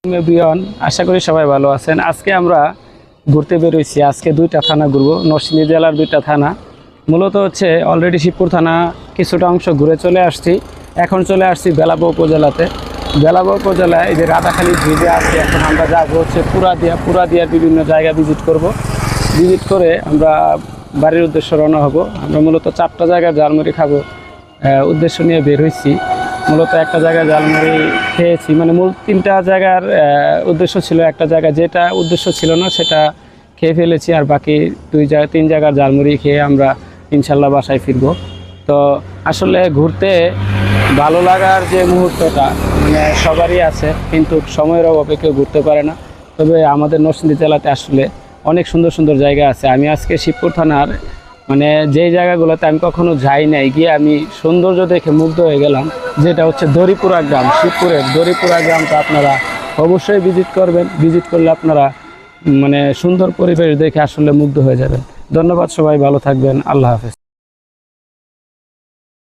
Everyone, আশা করি সবাই ভালো আছেন। আজকে আমরা ঘুরতে বেরোইছি। আজকে দুইটা থানা ঘুরবো, নরসিংদী জেলার দুইটা থানা। মূলত হচ্ছে অলরেডি শিবপুর থানা কিছুটা অংশ ঘুরে চলে আসছি। এখন চলে আসছি বেলাবো উপজেলাতে। বেলাবো উপজেলায় এই যে রাধাখালী ব্রিজে আছে। এখন আমরা যাবো হচ্ছে পুরাদিয়ার বিভিন্ন জায়গা ভিজিট করব। ভিজিট করে আমরা বাড়ির উদ্দেশ্যে রওনা হব। আমরা মূলত 4টা জায়গায় ঝালমুড়ি খাবো উদ্দেশ্য নিয়ে বের হয়েছি। মূলত একটা জায়গায় ঝালমুড়ি খেয়েছি, মানে মূল 3টা জায়গার উদ্দেশ্য ছিল। একটা জায়গায় যেটা উদ্দেশ্য ছিল না সেটা খেয়ে ফেলেছি, আর বাকি 3 জায়গার ঝালমুড়ি খেয়ে আমরা ইনশাল্লাহ বাসায় ফিরবো। তো আসলে ঘুরতে ভালো লাগার যে মুহূর্তটা মানে সবারই আছে, কিন্তু সময়ের অভাবে কেউ ঘুরতে পারে না। তবে আমাদের নরসিংদী জেলাতে আসলে অনেক সুন্দর সুন্দর জায়গা আছে। আমি আজকে শিবপুর থানার মানে যেই জায়গাগুলোতে আমি কখনো যাই নাই, গিয়ে আমি সৌন্দর্য দেখে মুগ্ধ হয়ে গেলাম, যেটা হচ্ছে দড়িপুরা গ্রাম। শিবপুরের দড়িপুরা গ্রামটা আপনারা অবশ্যই ভিজিট করবেন। ভিজিট করলে আপনারা মানে সুন্দর পরিবেশ দেখে আসলে মুগ্ধ হয়ে যাবেন। ধন্যবাদ, সবাই ভালো থাকবেন। আল্লাহ হাফেজ।